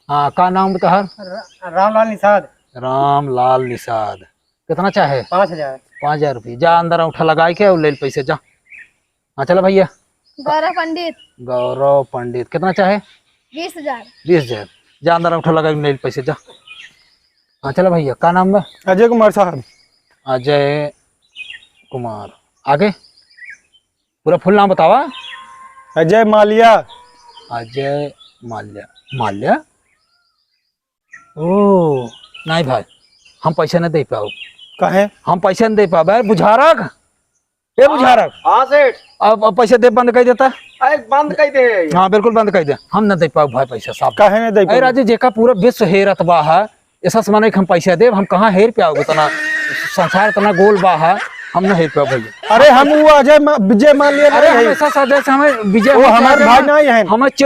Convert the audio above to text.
हाँ, का नाम बताहर? रामलाल निषाद। रामलाल निषाद। कितना चाहे? 5,000। 5,000 रुपये। जा अंदर अंगूठा लगा के और ले पैसे जा। हाँ चलो भैया। गौरव पंडित। गौरव पंडित कितना चाहे? 20,000। 20,000। जा अंदर अंगूठा लगा के ले पैसे जा। हाँ चलो भैया, का नाम है? अजय कुमार साहब। अजय कुमार। आगे पूरा फुल नाम बतावा। अजय मालिया। अजय माल्या। माल्या? ओ नहीं भाई, हम पैसे नहीं दे पाओ। कहे? हम पैसे नहीं दे पाओ। बुझारक, ये बुझारक। हाँ सेठ। अब पैसे दे बंद कर देता। बंद कर दे। हाँ बिल्कुल बंद कर दे। हम न दे पाओ भाई पैसा साहब। कहे नहीं दे? अरे राजू, जेका पूरा विश्व हेरत बा है, ऐसा समान हम पैसा देव। हम कहाँ हेर पाओगे? इतना संसार इतना गोल बा है, हम न हेर पाओ भैया। अरे हम वो अजय विजय मान लिया। अरे हमेशा जैसे हमें विजय, वो हमारे भाई नहीं है। हमें